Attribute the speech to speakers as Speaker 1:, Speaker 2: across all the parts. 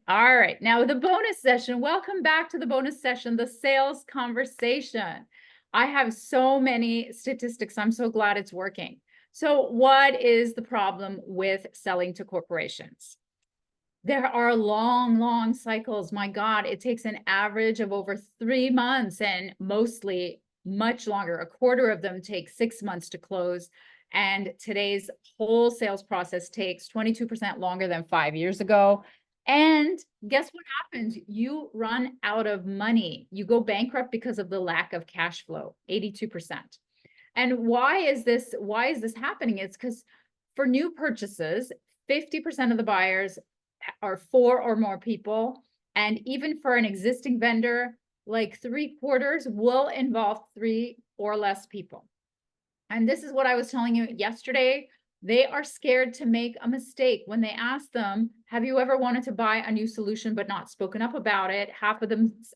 Speaker 1: All right, now the bonus session. Welcome back to the bonus session, the sales conversation. I have so many statistics. I'm so glad it's working. So what is the problem with selling to corporations? There are long, long cycles. My God, it takes an average of over 3 months and mostly much longer. A quarter of them take 6 months to close. And today's whole sales process takes 22% longer than 5 years ago. And guess what happens? You run out of money. You go bankrupt because of the lack of cash flow, 82%. And why is this happening? It's because for new purchases, 50% of the buyers are 4 or more people. And even for an existing vendor, like 3/4 will involve 3 or less people. And this is what I was telling you yesterday. They are scared to make a mistake. When they ask them, have you ever wanted to buy a new solution but not spoken up about it?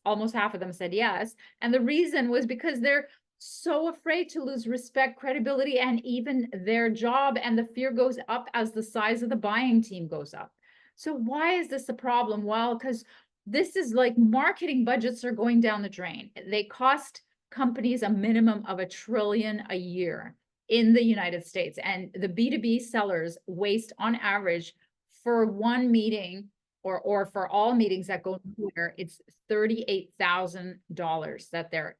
Speaker 1: Almost half of them said yes. And the reason was because they're so afraid to lose respect, credibility, and even their job. And the fear goes up as the size of the buying team goes up. So why is this a problem? Well, because this is like marketing budgets are going down the drain. They cost companies a minimum of $1 trillion a year in the United States. And the B2B sellers waste on average for one meeting or for all meetings that go nowhere, it's $38,000 that they're,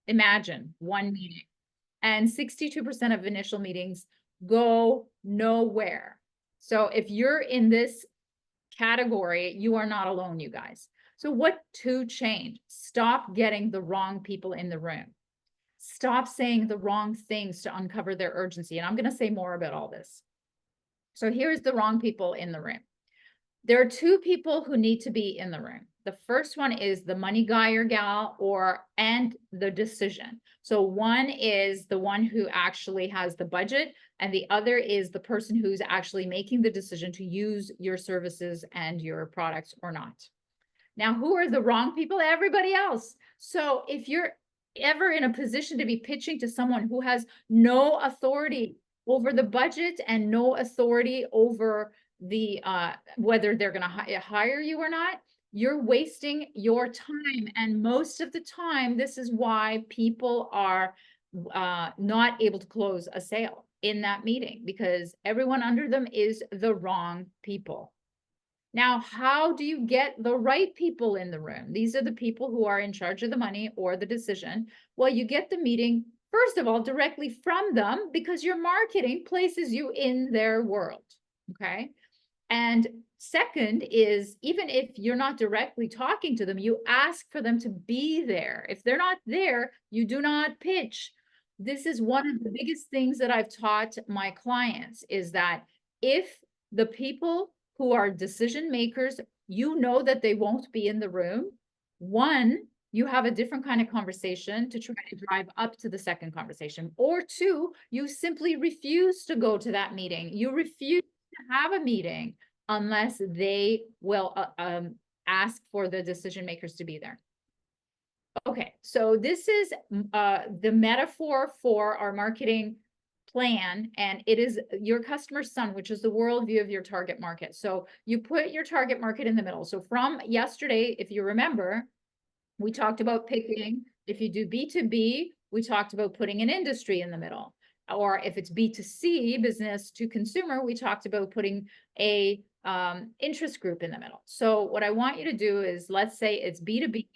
Speaker 1: imagine one meeting. And 62% of initial meetings go nowhere. So if you're in this category, you are not alone, you guys. So what to change? Stop getting the wrong people in the room. Stop saying the wrong things to uncover their urgency. And I'm going to say more about all this. So here's the wrong people in the room. There are 2 people who need to be in the room. The first one is the money guy or gal and the decision. So one is the one who actually has the budget, and the other is the person who's actually making the decision to use your services and your products or not. Now, who are the wrong people? Everybody else. So if you're ever in a position to be pitching to someone who has no authority over the budget and no authority over the whether they're going to hire you or not, you're wasting your time. And most of the time, this is why people are not able to close a sale in that meeting, because everyone under them is the wrong people. Now, how do you get the right people in the room? These are the people who are in charge of the money or the decision. Well, you get the meeting, first of all, directly from them, because your marketing places you in their world, okay? And second is, even if you're not directly talking to them, you ask for them to be there. If they're not there, you do not pitch. This is one of the biggest things that I've taught my clients, is that if the people who are decision makers, you know that they won't be in the room, one, you have a different kind of conversation to try to drive up to the second conversation. Or 2, you simply refuse to go to that meeting. You refuse to have a meeting unless they will ask for the decision makers to be there. Okay, so this is the metaphor for our marketing plan, and it is your customer sun, which is the worldview of your target market. So you put your target market in the middle. So from yesterday, if you remember, we talked about picking, if you do B2B, we talked about putting an industry in the middle. Or if it's B2C, business to consumer, we talked about putting a interest group in the middle. So what I want you to do is, let's say it's B2B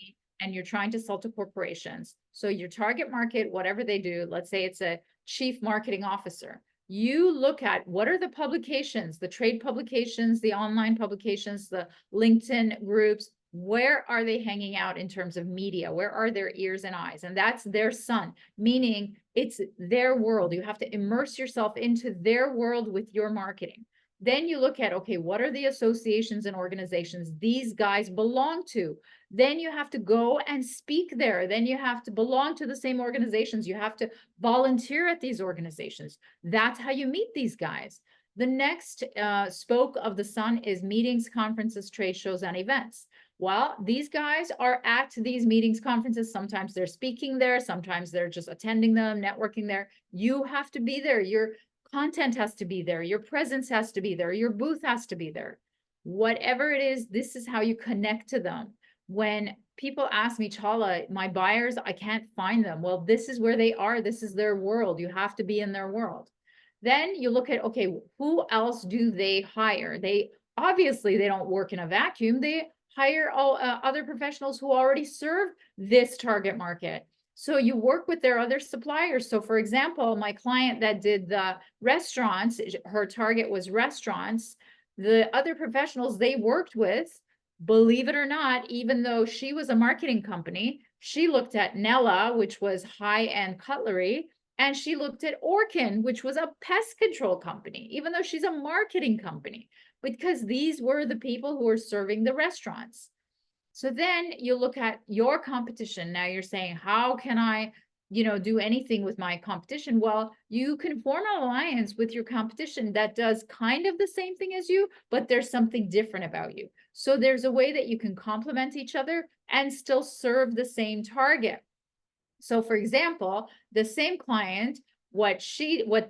Speaker 1: and you're trying to sell to corporations. So your target market, whatever they do, let's say it's a chief marketing officer. You look at what are the publications, the trade publications, the online publications, the LinkedIn groups, where are they hanging out in terms of media? Where are their ears and eyes? And that's their sun, meaning it's their world. You have to immerse yourself into their world with your marketing. Then you look at, okay, what are the associations and organizations these guys belong to? Then you have to go and speak there. Then you have to belong to the same organizations. You have to volunteer at these organizations. That's how you meet these guys. The next spoke of the sun is meetings, conferences, trade shows, and events. Well, these guys are at these meetings, conferences. Sometimes they're speaking there. Sometimes they're just attending them, networking there. You have to be there. Your content has to be there. Your presence has to be there. Your booth has to be there. whatever it is, this is how you connect to them. When people ask me, Chala, my buyers, I can't find them. Well, this is where they are. This is their world. You have to be in their world. Then you look at, okay, who else do they hire? They obviously, they don't work in a vacuum. They hire all other professionals who already serve this target market. So you work with their other suppliers. So for example, my client that did the restaurants, her target was restaurants. The other professionals they worked with, believe it or not, even though she was a marketing company, she looked at Nella, which was high-end cutlery, and she looked at Orkin, which was a pest control company, even though she's a marketing company, because these were the people who were serving the restaurants. So then you look at your competition. Now you're saying, how can I, do anything with my competition? Well, you can form an alliance with your competition that does kind of the same thing as you, but there's something different about you. So there's a way that you can complement each other and still serve the same target. So for example, the same client, what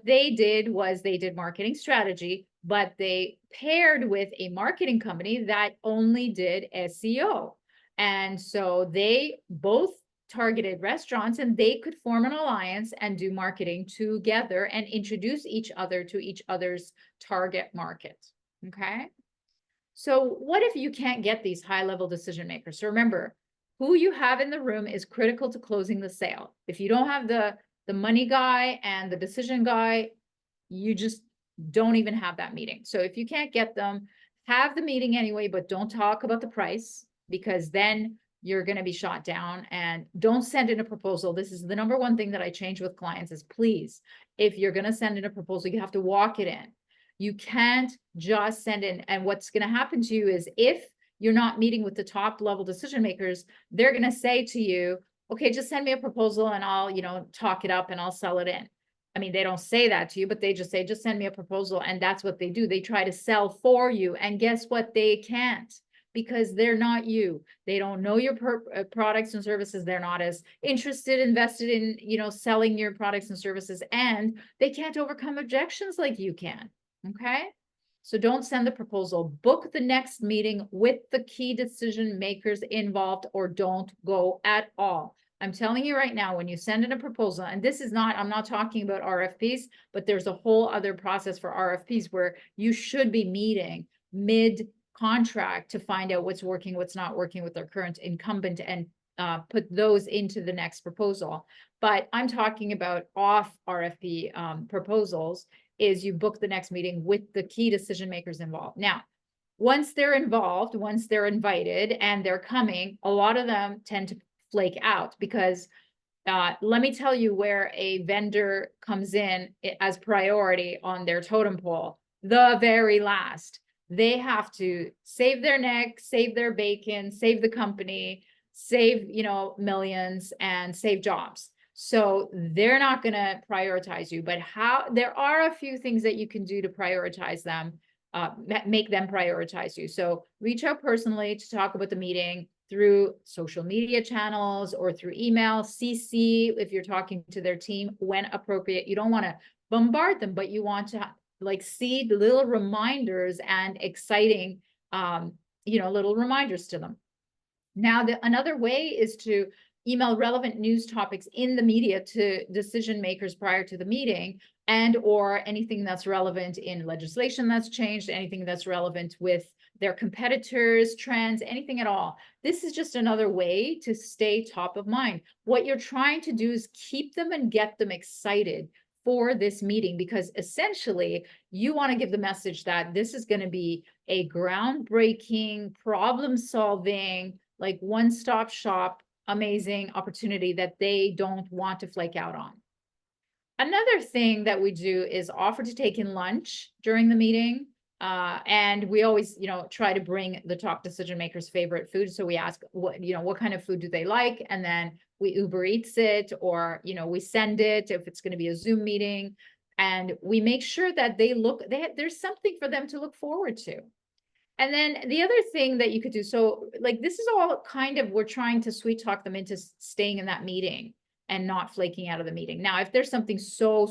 Speaker 1: they did was they did marketing strategy, but they paired with a marketing company that only did SEO. And so they both targeted restaurants, and they could form an alliance and do marketing together and introduce each other to each other's target market. Okay. So what if you can't get these high-level decision makers? So remember, who you have in the room is critical to closing the sale. If you don't have the money guy and the decision guy, you just don't even have that meeting. So if you can't get them, have the meeting anyway, but don't talk about the price, because then you're going to be shot down. And don't send in a proposal. This is the number one thing that I change with clients is, please, if you're going to send in a proposal, you have to walk it in. You can't just send in. And what's going to happen to you is, if you're not meeting with the top level decision makers, they're going to say to you, okay, just send me a proposal and I'll, talk it up and I'll sell it in. I mean, they don't say that to you, but they just say, just send me a proposal. And that's what they do. They try to sell for you. And guess what? They can't, because they're not you. They don't know your products and services. They're not as invested in, selling your products and services, and they can't overcome objections like you can. Okay. So don't send the proposal. Book the next meeting with the key decision makers involved, or don't go at all. I'm telling you right now, when you send in a proposal, and this is not, I'm not talking about RFPs, but there's a whole other process for RFPs where you should be meeting mid-contract to find out what's working, what's not working with their current incumbent, and put those into the next proposal. But I'm talking about off RFP proposals, is you book the next meeting with the key decision makers involved. Now, once they're involved, once they're invited and they're coming, a lot of them tend to flake out, because let me tell you where a vendor comes in as priority on their totem pole. The very last. They have to save their neck, save their bacon, save the company, save, millions, and save jobs. So they're not going to prioritize you, but there are a few things that you can do to prioritize them, make them prioritize you. So reach out personally to talk about the meeting through social media channels or through email, CC if you're talking to their team when appropriate. You don't want to bombard them, but you want to seed little reminders and exciting, little reminders to them. Now, another way is to email relevant news topics in the media to decision makers prior to the meeting, and or anything that's relevant in legislation that's changed, anything that's relevant with their competitors, trends, anything at all. This is just another way to stay top of mind. What you're trying to do is keep them and get them excited for this meeting, because essentially you want to give the message that this is going to be a groundbreaking, problem-solving, one-stop shop, amazing opportunity that they don't want to flake out on. Another thing that we do is offer to take in lunch during the meeting. And we always, try to bring the top decision makers' favorite food. So we ask what kind of food do they like? And then we Uber Eats it, or, we send it if it's going to be a Zoom meeting. And we make sure that there's something for them to look forward to. And then the other thing that you could do, so this is all kind of, we're trying to sweet talk them into staying in that meeting and not flaking out of the meeting. Now, if there's something so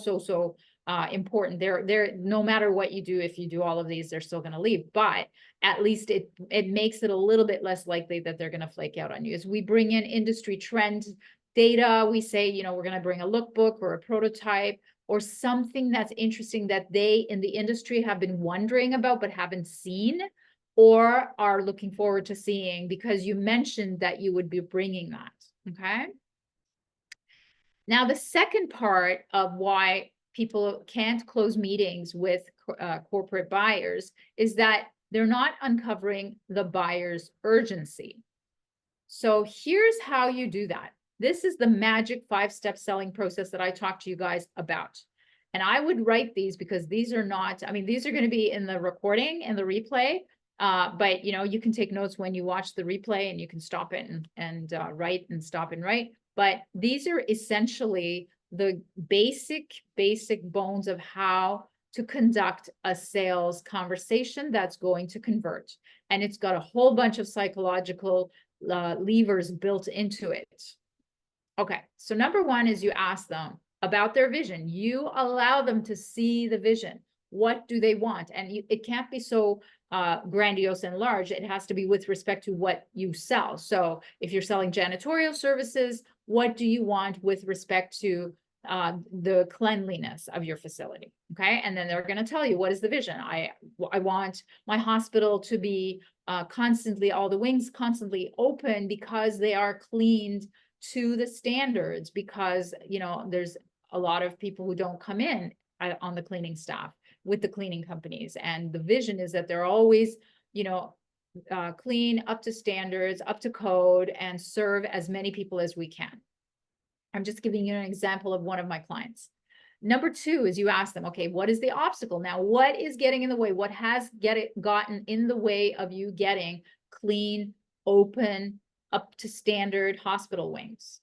Speaker 1: important. They're no matter what you do, if you do all of these, they're still going to leave. But at least it makes it a little bit less likely that they're going to flake out on you. As we bring in industry trend data, we say, you know, we're going to bring a lookbook or a prototype or something that's interesting that they in the industry have been wondering about but haven't seen or are looking forward to seeing because you mentioned that you would be bringing that. Okay. Now, the second part of why people can't close meetings with corporate buyers is that they're not uncovering the buyer's urgency. So here's how you do that. This is the magic 5-step selling process that I talked to you guys about. And I would write these because these are not, I mean, these are going to be in the recording and the replay. But you know, you can take notes when you watch the replay and you can stop it and write and stop and write. But these are essentially the basic bones of how to conduct a sales conversation that's going to convert. And it's got a whole bunch of psychological levers built into it. Okay, so number one is you ask them about their vision. You allow them to see the vision. What do they want? And it can't be so grandiose and large. It has to be with respect to what you sell. So if you're selling janitorial services, what do you want with respect to the cleanliness of your facility? Okay, and then they're going to tell you, what is the vision? I want my hospital to be constantly, all the wings constantly open because they are cleaned to the standards, because you know there's a lot of people who don't come in on the cleaning staff with the cleaning companies, and the vision is that they're always, you know, clean, up to standards, up to code, and serve as many people as we can. I'm just giving you an example of one of my clients. Number two is you ask them, okay, what is the obstacle? Now, what is getting in the way? What has gotten in the way of you getting clean, open, up to standard hospital wings?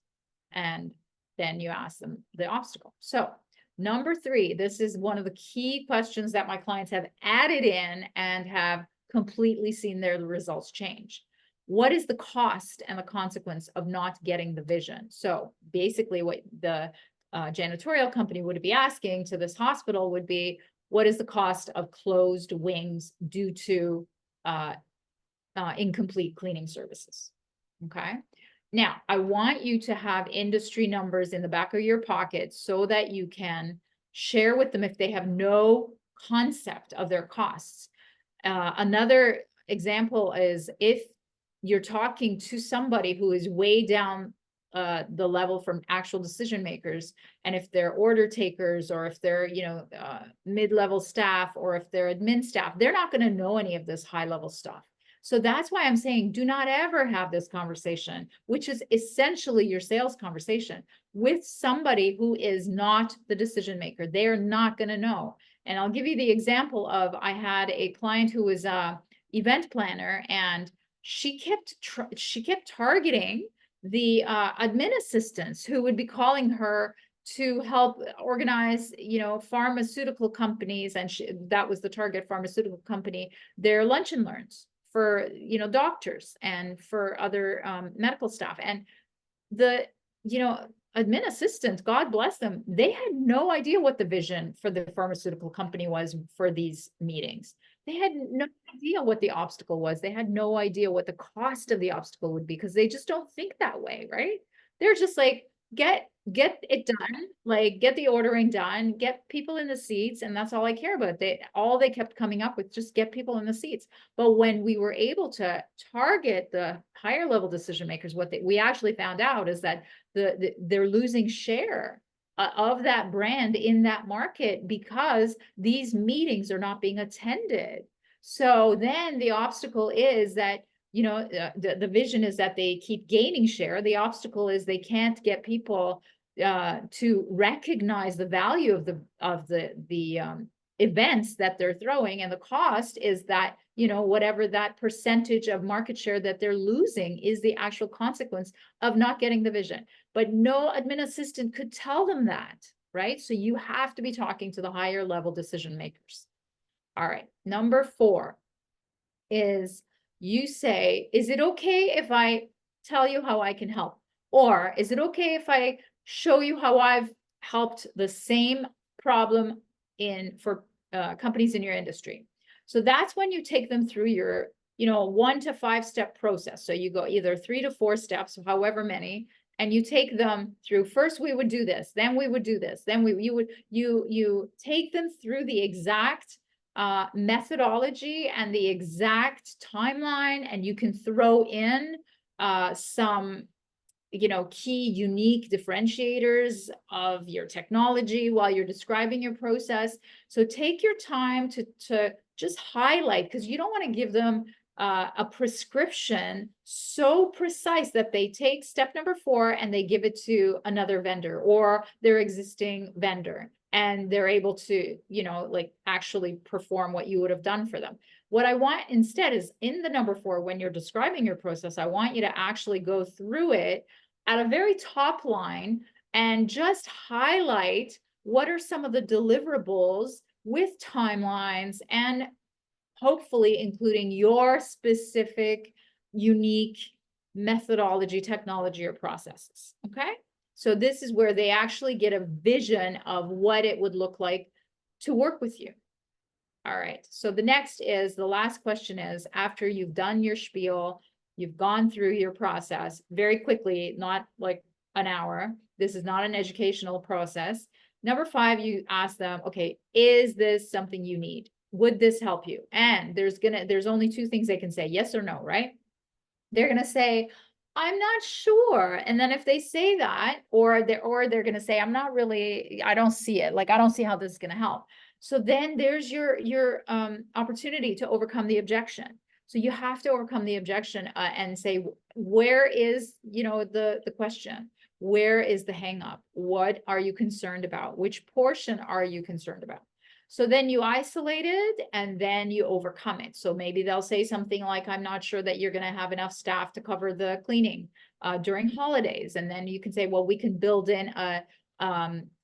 Speaker 1: And then you ask them the obstacle. So number three, this is one of the key questions that my clients have added in and have completely seen their results change. What is the cost and the consequence of not getting the vision? So basically what the janitorial company would be asking to this hospital would be, what is the cost of closed wings due to incomplete cleaning services? Okay. Now, I want you to have industry numbers in the back of your pocket so that you can share with them if they have no concept of their costs. Another example is if you're talking to somebody who is way down the level from actual decision makers, and if they're order takers, or if they're, you know, mid-level staff, or if they're admin staff, they're not going to know any of this high-level stuff. So that's why I'm saying, do not ever have this conversation, which is essentially your sales conversation, with somebody who is not the decision maker. They're not going to know. And I'll give you the example of, I had a client who was a event planner, and she kept targeting the admin assistants who would be calling her to help organize, you know, pharmaceutical companies, and that was the target pharmaceutical company, their lunch and learns for, you know, doctors and for other medical staff. And the, you know, admin assistants, God bless them, they had no idea what the vision for the pharmaceutical company was for these meetings. They had no idea what the obstacle was. They had no idea what the cost of the obstacle would be, because they just don't think that way, right? They're just like, get it done, like get the ordering done, get people in the seats, and that's all I care about. They kept coming up with, just get people in the seats. But when we were able to target the higher level decision makers, what we actually found out is that they're losing share of that brand in that market because these meetings are not being attended. So then the obstacle is that, you know, the vision is that they keep gaining share. The obstacle is they can't get people to recognize the value of the events that they're throwing, and the cost is that, you know, whatever that percentage of market share that they're losing is the actual consequence of not getting the vision. But no admin assistant could tell them that, right? So you have to be talking to the higher level decision makers. All right, number 4 is you say, is it okay if I tell you how I can help? Or is it okay if I show you how I've helped the same problem for companies in your industry. So that's when you take them through your, 1 to 5 step process. So you go either 3 to 4 steps, however many, and you take them through. First, we would do this, then we would do this, then you take them through the exact methodology and the exact timeline, and you can throw in some key unique differentiators of your technology while you're describing your process. So take your time to just highlight, because you don't want to give them a prescription so precise that they take step number 4 and they give it to another vendor or their existing vendor, and they're able to, actually perform what you would have done for them. What I want instead is in the number 4, when you're describing your process, I want you to actually go through it at a very top line and just highlight what are some of the deliverables with timelines, and hopefully including your specific, unique methodology, technology, or processes, okay? So this is where they actually get a vision of what it would look like to work with you. All right, so the last question is, after you've done your spiel, you've gone through your process very quickly, not like an hour. This is not an educational process. Number 5, you ask them, okay, is this something you need? Would this help you? And there's only 2 things they can say, yes or no, right? They're going to say, I'm not sure. And then if they say that, or they're going to say, I don't see it. Like, I don't see how this is going to help. So then there's your opportunity to overcome the objection. So you have to overcome the objection and say, where is, the question? Where is the hang up? What are you concerned about? Which portion are you concerned about? So then you isolate it and then you overcome it. So maybe they'll say something like, I'm not sure that you're going to have enough staff to cover the cleaning during holidays. And then you can say, well, we can build in a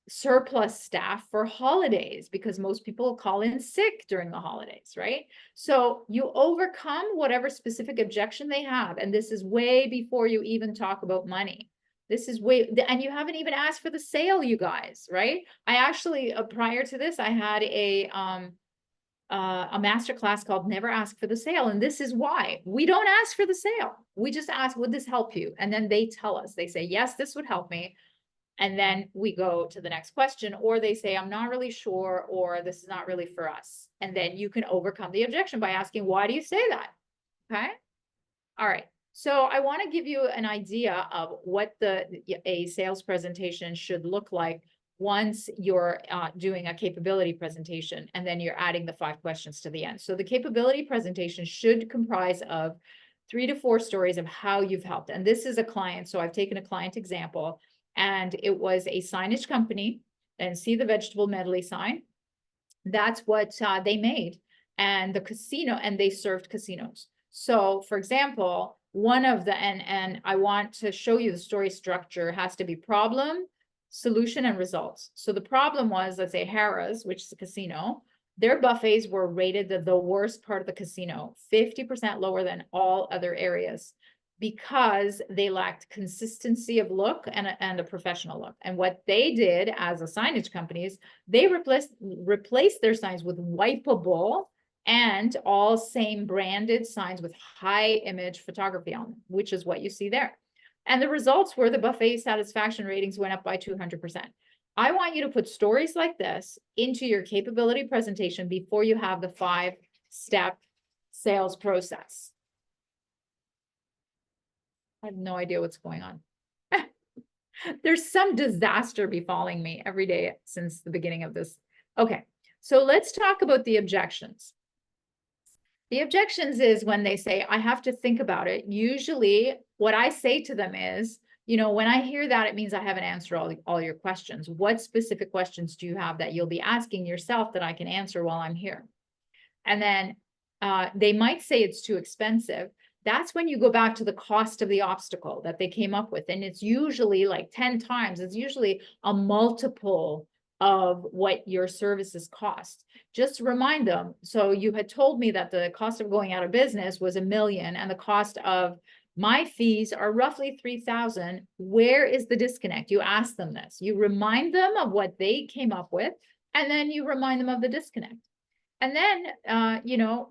Speaker 1: surplus staff for holidays, because most people call in sick during the holidays, right? So you overcome whatever specific objection they have. And this is way before you even talk about money. This is and you haven't even asked for the sale, you guys, right? I actually, prior to this, I had a masterclass called Never Ask for the Sale. And this is why we don't ask for the sale. We just ask, would this help you? And then they tell us, they say, yes, this would help me. And then we go to the next question, or they say, I'm not really sure, or this is not really for us. And then you can overcome the objection by asking, why do you say that? Okay. All right. So I want to give you an idea of what a sales presentation should look like once you're doing a capability presentation, and then you're adding the 5 questions to the end. So the capability presentation should comprise of 3 to 4 stories of how you've helped. And this is a client. So I've taken a client example, and it was a signage company, and see the vegetable medley sign. That's what they made. And the casino, and they served casinos. So for example, one of the, and I want to show you the story structure, has to be problem, solution, and results. So the problem was, let's say Harrah's, which is a casino, their buffets were rated the worst part of the casino, 50% lower than all other areas, because they lacked consistency of look and a professional look. And what they did as a signage companies, they replaced their signs with wipeable and all same branded signs with high image photography on them, which is what you see there. And the results were the buffet satisfaction ratings went up by 200%. I want you to put stories like this into your capability presentation before you have the 5-step sales process. I have no idea what's going on. There's some disaster befalling me every day since the beginning of this. Okay, so let's talk about the objections. The objections is when they say, I have to think about it. Usually what I say to them is, when I hear that, it means I haven't answered all your questions. What specific questions do you have that you'll be asking yourself that I can answer while I'm here? And then they might say it's too expensive. That's when you go back to the cost of the obstacle that they came up with. And it's usually like 10 times. It's usually a multiple of what your services cost. Just remind them. So you had told me that the cost of going out of business was $1 million, and the cost of my fees are roughly $3,000. Where is the disconnect? You ask them this. You remind them of what they came up with. And then you remind them of the disconnect. And then, you know,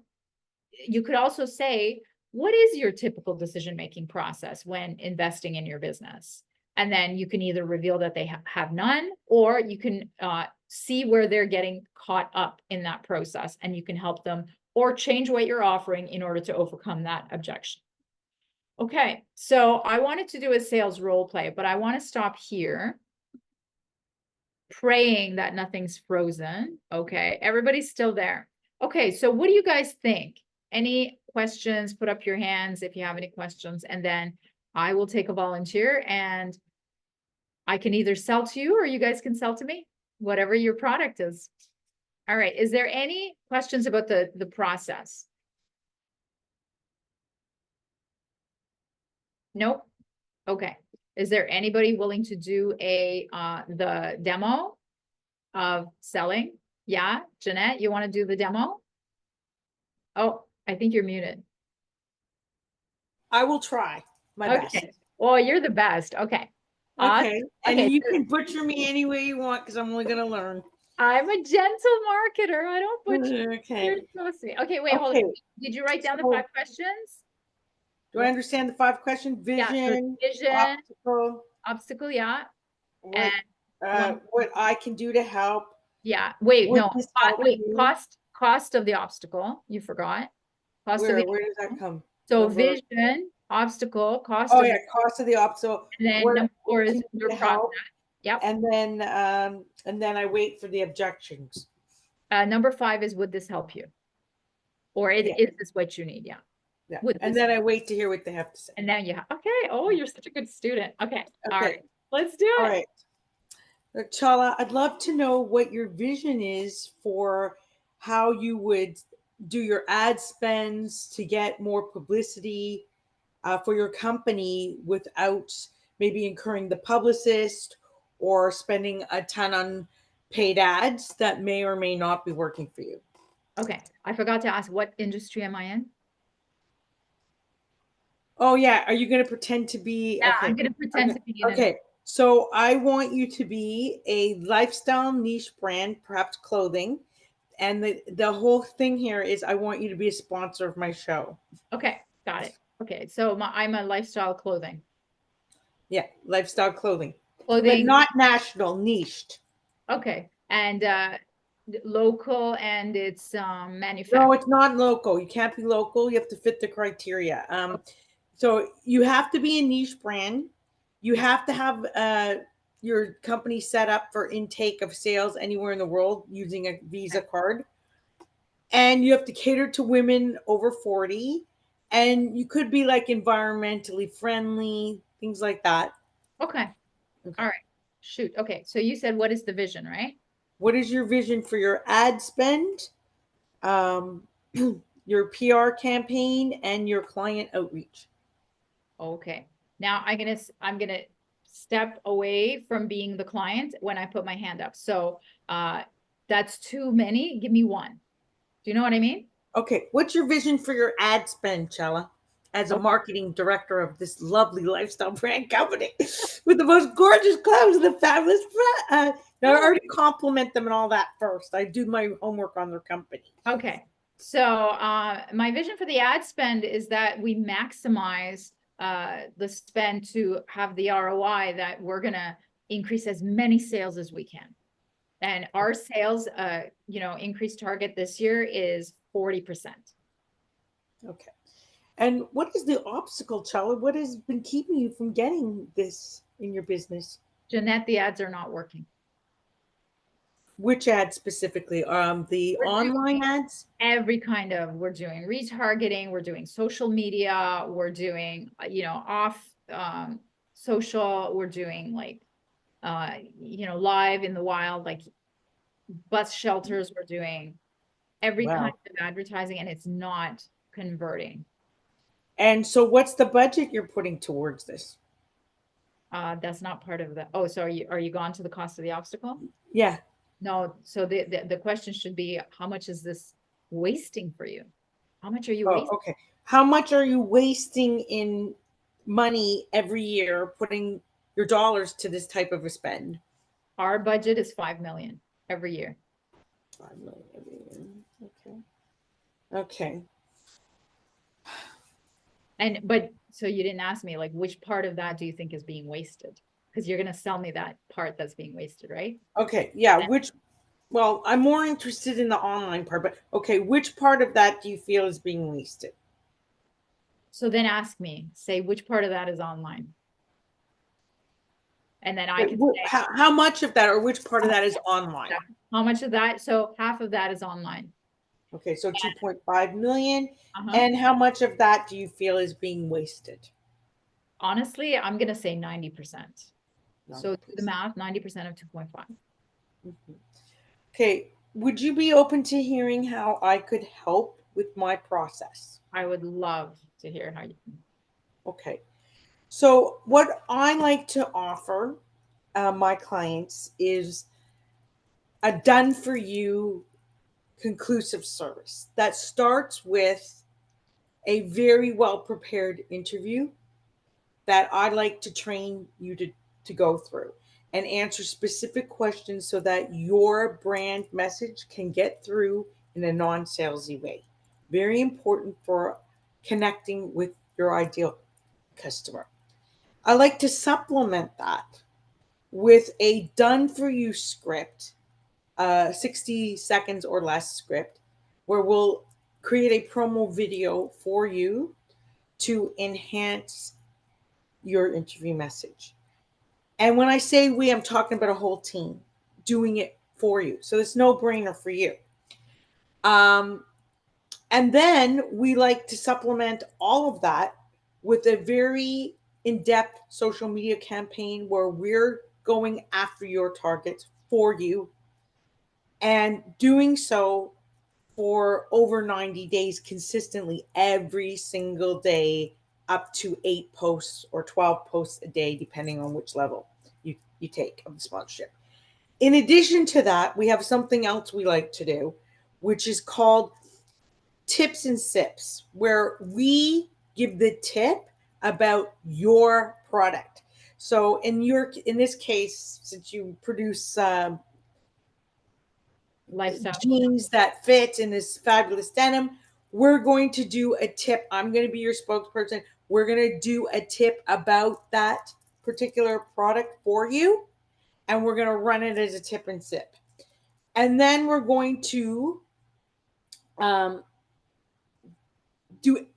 Speaker 1: you could also say, what is your typical decision-making process when investing in your business? And then you can either reveal that they have none, or you can see where they're getting caught up in that process, and you can help them or change what you're offering in order to overcome that objection. Okay, so I wanted to do a sales role play, but I want to stop here, praying that nothing's frozen. Okay, everybody's still there. Okay, so what do you guys think? Any questions? Put up your hands if you have any questions, and then I will take a volunteer and I can either sell to you or you guys can sell to me, whatever your product is. All right, is there any questions about the process? Nope. Okay. Is there anybody willing to do the demo of selling? Yeah, Jeanette, you want to do the demo? Oh, I think you're muted.
Speaker 2: I will try my best.
Speaker 1: Okay. Well, you're the best. Okay.
Speaker 2: Okay. And
Speaker 1: Okay,
Speaker 2: you
Speaker 1: so
Speaker 2: can butcher me any way you want because I'm only going to learn.
Speaker 1: I'm a gentle marketer. I don't butcher.
Speaker 2: Okay.
Speaker 1: You're so sweet. Okay, wait, hold on. Did you write down the 5 questions?
Speaker 2: Do I understand the 5 questions?
Speaker 1: Yeah, so
Speaker 2: Vision,
Speaker 1: vision,
Speaker 2: obstacle,
Speaker 1: yeah.
Speaker 2: what,
Speaker 1: And
Speaker 2: what I can do to help.
Speaker 1: yeah, wait,
Speaker 2: Would
Speaker 1: no,
Speaker 2: this help
Speaker 1: wait,
Speaker 2: you?
Speaker 1: cost of the obstacle, you forgot. Cost of
Speaker 2: Where
Speaker 1: the
Speaker 2: does that come?
Speaker 1: So
Speaker 2: Number-
Speaker 1: vision, obstacle, cost
Speaker 2: Oh
Speaker 1: of
Speaker 2: yeah,
Speaker 1: the,
Speaker 2: cost of the obstacle.
Speaker 1: and then
Speaker 2: What
Speaker 1: number 4
Speaker 2: can
Speaker 1: is
Speaker 2: you do
Speaker 1: your
Speaker 2: to
Speaker 1: process.
Speaker 2: help?
Speaker 1: Yep.
Speaker 2: And then I wait for the objections.
Speaker 1: Number 5 is, would this help you? Or
Speaker 2: Yeah.
Speaker 1: is this what you need? Yeah.
Speaker 2: Yeah.
Speaker 1: Would
Speaker 2: And
Speaker 1: this-
Speaker 2: then I wait to hear what they have to say.
Speaker 1: And then you have, okay. Oh, you're such a good student. Okay. All
Speaker 2: Okay.
Speaker 1: right. Let's do it.
Speaker 2: All right. Chala, I'd love to know what your vision is for how you would do your ad spends to get more publicity for your company without maybe incurring the publicist or spending a ton on paid ads that may or may not be working for you.
Speaker 1: Okay. I forgot to ask, what industry am I in?
Speaker 2: Oh yeah, are you going to pretend to be?
Speaker 1: Yeah,
Speaker 2: Okay.
Speaker 1: I'm going to pretend to be in
Speaker 2: Okay. So I want you to be a lifestyle niche brand, perhaps clothing. And the whole thing here is I want you to be a sponsor of my show.
Speaker 1: Okay, got it. Okay, so I'm a lifestyle clothing.
Speaker 2: Yeah, lifestyle clothing.
Speaker 1: Clothing.
Speaker 2: But not national, niched.
Speaker 1: Okay, and local, and it's manufactured.
Speaker 2: No, it's not local. You can't be local. You have to fit the criteria. So you have to be a niche brand. You have to have your company set up for intake of sales anywhere in the world using a Visa card. And you have to cater to women over 40. And you could be like environmentally friendly, things like that.
Speaker 1: Okay. All right. Shoot. Okay. So you said, what is the vision, right?
Speaker 2: What is your vision for your ad spend, your PR campaign, and your client outreach?
Speaker 1: Okay. Now I'm gonna step away from being the client when I put my hand up. So that's too many. Give me one. Do you know what I mean?
Speaker 2: Okay. What's your vision for your ad spend, Chala, as a marketing director of this lovely lifestyle brand company with the most gorgeous clothes and the fabulous now I already compliment them and all that first. I do my homework on their company.
Speaker 1: Okay. So my vision for the ad spend is that we maximize the spend to have the ROI, that we're gonna increase as many sales as we can. And our sales, increase target this year is 40%.
Speaker 2: Okay. And what is the obstacle, Chala? What has been keeping you from getting this in your business?
Speaker 1: Jeanette, the ads are not working.
Speaker 2: Which ads specifically? The online ads?
Speaker 1: Every kind of, we're doing retargeting, we're doing social media, we're doing, off social, we're doing like, live in the wild, like bus shelters, we're doing every kind of advertising, and it's not converting.
Speaker 2: And so what's the budget you're putting towards this?
Speaker 1: That's not part of the, oh, so are you gone to the cost of the obstacle?
Speaker 2: Yeah.
Speaker 1: No, so the question should be, how much is this wasting for you? How much are you wasting?
Speaker 2: Okay. How much are you wasting in money every year putting your dollars to this type of a spend?
Speaker 1: Our budget is 5 million every year.
Speaker 2: 5 million every year. Okay. Okay.
Speaker 1: But so you didn't ask me, like, which part of that do you think is being wasted? Because you're gonna sell me that part that's being wasted, right?
Speaker 2: Okay. Yeah.
Speaker 1: And
Speaker 2: Well, I'm more interested in the online part, but okay, which part of that do you feel is being wasted?
Speaker 1: so then ask me, say which part of that is online. And then I can say
Speaker 2: How much of that or which part of that is online?
Speaker 1: how much of that. So half of that is online.
Speaker 2: Okay, so 2.5 million.
Speaker 1: Uh-huh.
Speaker 2: And how much of that do you feel is being wasted?
Speaker 1: Honestly, I'm gonna say 90%. So do the
Speaker 2: 90%.
Speaker 1: math, 90% of 2.5.
Speaker 2: Mhm. Okay, would you be open to hearing how I could help with my process?
Speaker 1: I would love to hear how you.
Speaker 2: Okay, so what I like to offer my clients is a done for you conclusive service that starts with a very well prepared interview that I like to train you to go through and answer specific questions so that your brand message can get through in a non salesy way. Very important for connecting with your ideal customer. I like to supplement that with a done for you script, 60 seconds or less script, where we'll create a promo video for you to enhance your interview message. And when I say we, I'm talking about a whole team doing it for you. So it's no brainer for you. Um, and then we like to supplement all of that with a very in depth social media campaign where we're going after your targets for you and doing so for over 90 days consistently every single day, up to 8 posts or 12 posts a day, depending on which level you take of the sponsorship. In addition to that, we have something else we like to do, which is called tips and sips, where we give the tip about your product. So in this case, since you produce
Speaker 1: Lifestyle.
Speaker 2: jeans that fit in this fabulous denim, we're going to do a tip. I'm going to be your spokesperson. We're going to do a tip about that particular product for you, and we're going to run it as a tip and sip. And then we're going to um, do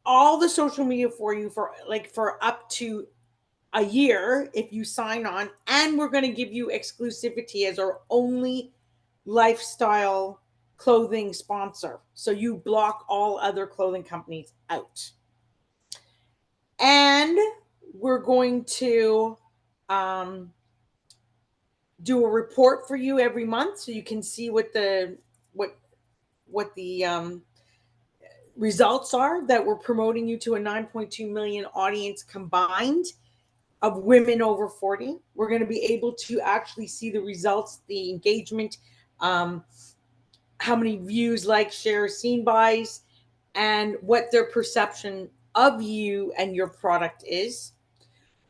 Speaker 2: all the social media for you for up to a year if you sign on, and we're going to give you exclusivity as our only lifestyle clothing sponsor. So you block all other clothing companies out. And we're going to do a report for you every month so you can see what the results are that we're promoting you to a 9.2 million audience combined of women over 40. We're going to be able to actually see the results, the engagement, how many views, likes, shares, seen bys, and what their perception of you and your product is.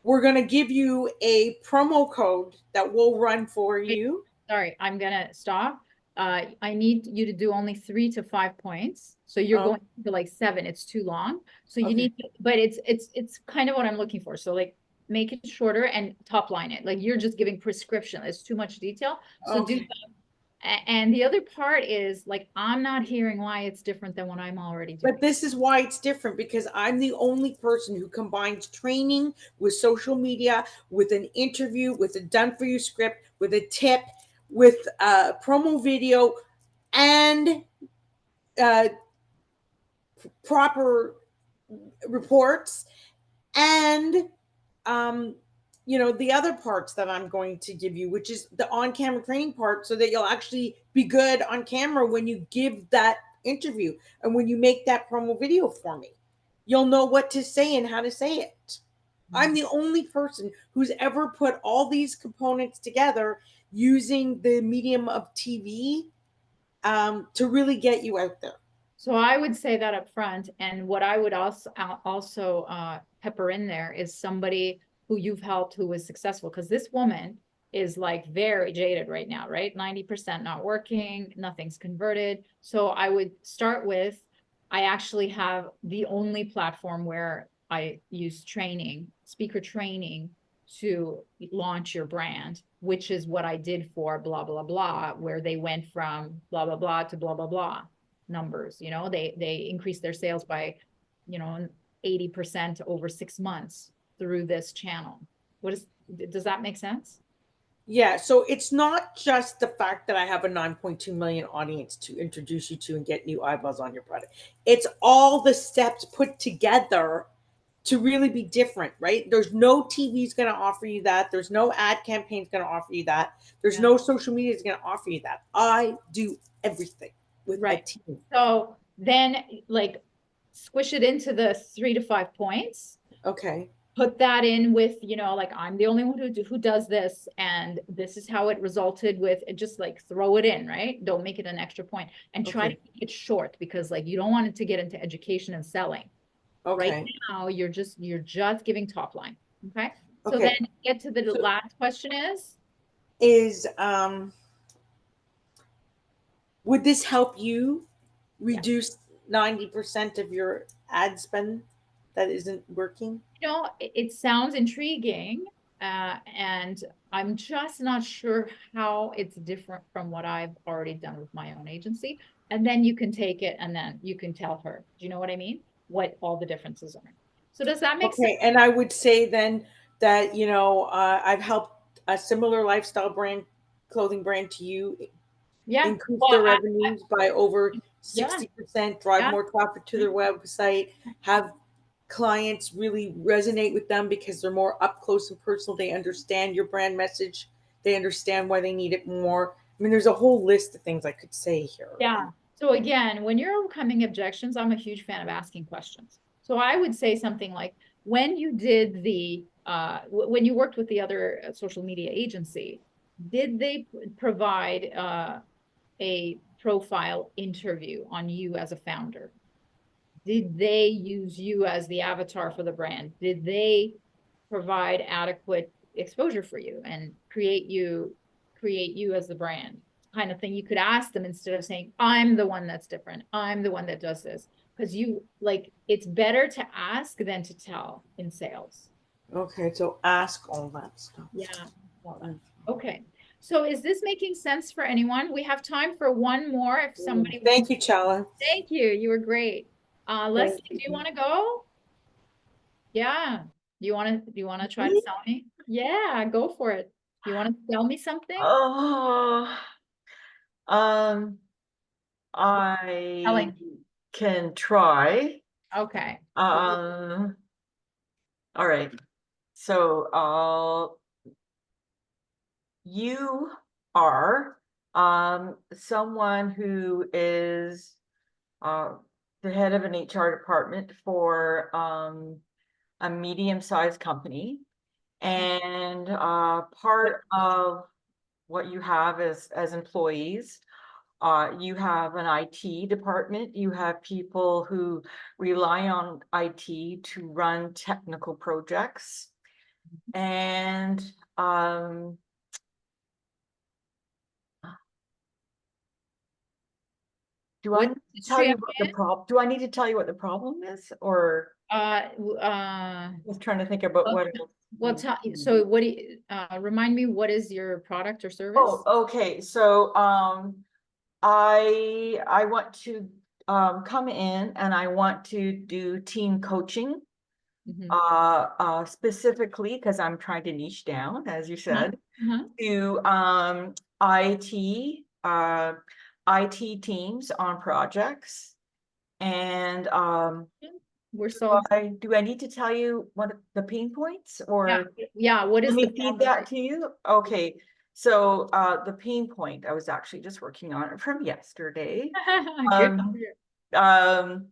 Speaker 2: We're going to give you a promo code that will run for you.
Speaker 1: Sorry, I'm gonna stop. I need you to do only 3 to 5 points. So you're going to like 7, it's too long. So you
Speaker 2: Okay.
Speaker 1: need, but it's kind of what I'm looking for. So like make it shorter and top line it. Like you're just giving prescription. It's too much detail. So do
Speaker 2: Okay.
Speaker 1: and the other part is like, I'm not hearing why it's different than what I'm already doing.
Speaker 2: But this is why it's different because I'm the only person who combines training with social media, with an interview, with a done for you script, with a tip, with a promo video, and uh, proper reports, and um, the other parts that I'm going to give you, which is the on-camera training part, so that you'll actually be good on camera when you give that interview and when you make that promo video for me. You'll know what to say and how to say it. I'm the only person who's ever put all these components together using the medium of TV to really get you out there.
Speaker 1: So I would say that up front, and what I would also pepper in there is somebody who you've helped who was successful. Because this woman is like very jaded right now, right? 90% not working, nothing's converted. So I would start with, I actually have the only platform where I use training, speaker training to launch your brand, which is what I did for blah, blah, blah, where they went from blah, blah, blah to blah, blah, blah numbers. They increased their sales by, 80% over 6 months through this channel. Does that make sense?
Speaker 2: Yeah, so it's not just the fact that I have a 9.2 million audience to introduce you to and get new eyeballs on your product. It's all the steps put together to really be different, right? There's no TV's going to offer you that. There's no ad campaign's going to offer you that. There's
Speaker 1: Yeah.
Speaker 2: no social media is going to offer you that. I do everything with a
Speaker 1: Right.
Speaker 2: team.
Speaker 1: So then like squish it into the 3 to 5 points.
Speaker 2: Okay.
Speaker 1: Put that in with, like I'm the only one who does this, and this is how it resulted with it. Just like throw it in, right? Don't make it an extra point, and try
Speaker 2: Okay.
Speaker 1: to keep it short, because like you don't want it to get into education and selling. Right
Speaker 2: Okay.
Speaker 1: now, you're just giving top line. Okay. So then
Speaker 2: Okay.
Speaker 1: get to the
Speaker 2: So
Speaker 1: last question
Speaker 2: is would this help you
Speaker 1: yeah.
Speaker 2: reduce 90% of your ad spend that isn't working?
Speaker 1: It sounds intriguing, and I'm just not sure how it's different from what I've already done with my own agency. And then you can take it and then you can tell her, do you know what I mean? What all the differences are. So does that make sense?
Speaker 2: Okay, and I would say then that I've helped a similar lifestyle brand, clothing brand to you
Speaker 1: Yeah.
Speaker 2: increase
Speaker 1: Well,
Speaker 2: their revenues by over
Speaker 1: yeah,
Speaker 2: 60%, drive
Speaker 1: yeah.
Speaker 2: more traffic to their website, have clients really resonate with them because they're more up close and personal. They understand your brand message. They understand why they need it more. I mean, there's a whole list of things I could say here.
Speaker 1: Yeah. So again, when you're overcoming objections, I'm a huge fan of asking questions. So I would say something like, when you did when you worked with the other social media agency, did they provide a profile interview on you as a founder? Did they use you as the avatar for the brand? Did they provide adequate exposure for you and create you as the brand? Kind of thing you could ask them, instead of saying, I'm the one that's different, I'm the one that does this. Because it's better to ask than to tell in sales.
Speaker 2: Okay, so ask all that stuff.
Speaker 1: Yeah. Okay. So is this making sense for anyone? We have time for one more if somebody
Speaker 2: Thank
Speaker 1: wants.
Speaker 2: you, Chala.
Speaker 1: Thank you. You were great. Leslie, do you want to go? Yeah. Do you want to try to
Speaker 3: Me?
Speaker 1: sell me? Yeah, go for it. You want to sell me something?
Speaker 3: Oh, um, I
Speaker 1: Selling.
Speaker 3: can try.
Speaker 1: Okay.
Speaker 3: All right. So you are someone who is the head of an HR department for a medium-sized company, and part of what you have as employees. You have an IT department. You have people who rely on IT to run technical projects. And do I
Speaker 1: What
Speaker 3: need to
Speaker 1: industry
Speaker 3: tell
Speaker 1: are
Speaker 3: you
Speaker 1: you
Speaker 3: what the
Speaker 1: in?
Speaker 3: problem? Do I need to tell you what the problem is, or I was trying to think about what?
Speaker 1: Well, so what do you, remind me, what is your product or service?
Speaker 3: Oh, okay. So I want to come in and I want to do team coaching,
Speaker 1: Mhm.
Speaker 3: specifically because I'm trying to niche down, as you said,
Speaker 1: Uh-huh.
Speaker 3: to IT teams on projects. And
Speaker 1: We're so
Speaker 3: do I need to tell you what the pain points, or
Speaker 1: yeah. What is
Speaker 3: let me
Speaker 1: the
Speaker 3: feed
Speaker 1: problem?
Speaker 3: that to you? Okay. So the pain point, I was actually just working on it from yesterday.
Speaker 1: Good.
Speaker 3: Um, um,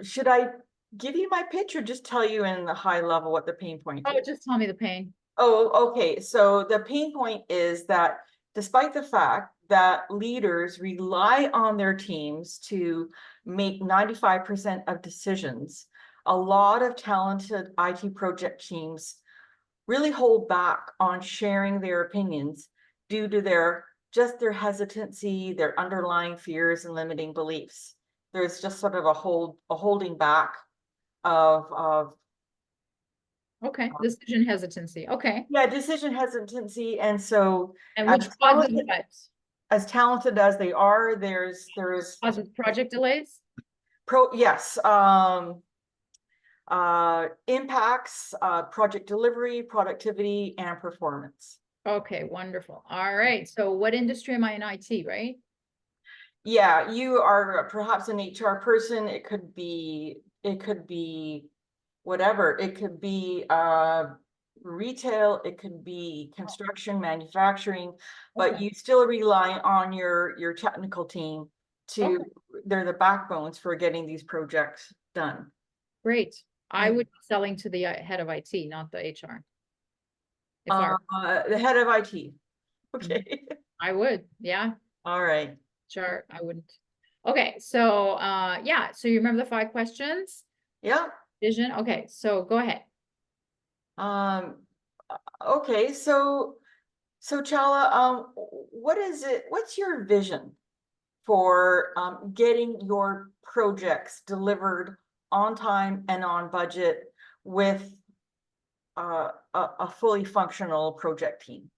Speaker 3: should I give you my pitch or just tell you in the high level what the pain point
Speaker 1: Oh,
Speaker 3: is?
Speaker 1: just tell me the pain.
Speaker 3: Oh, okay. So the pain point is that despite the fact that leaders rely on their teams to make 95% of decisions, a lot of talented IT project teams really hold back on sharing their opinions due to their hesitancy, their underlying fears and limiting beliefs. There's just sort of a holding back of
Speaker 1: Okay, decision hesitancy, okay.
Speaker 3: decision hesitancy. And so
Speaker 1: And which
Speaker 3: as
Speaker 1: causes
Speaker 3: talented,
Speaker 1: what?
Speaker 3: as talented as they are, there's
Speaker 1: Causes project delays?
Speaker 3: yes, impacts, project delivery, productivity, and performance.
Speaker 1: Okay, wonderful. All right, so what industry am I in? IT, right?
Speaker 3: Yeah, you are perhaps an HR person. It could be whatever. It could be retail, it could be construction, manufacturing, but
Speaker 1: Okay.
Speaker 3: you still rely on your technical team to,
Speaker 1: Okay.
Speaker 3: they're the backbones for getting these projects done.
Speaker 1: Great. I
Speaker 3: And
Speaker 1: would be selling to the head of IT, not the HR. If I,
Speaker 3: the head of IT. Okay.
Speaker 1: I would, yeah,
Speaker 3: All right.
Speaker 1: sure, I wouldn't. Okay, so, yeah, so you remember the 5 questions?
Speaker 3: Yeah.
Speaker 1: Vision, okay, so go ahead.
Speaker 3: Okay, so Chala, what's your vision for getting your projects delivered on time and on budget with a fully functional project team?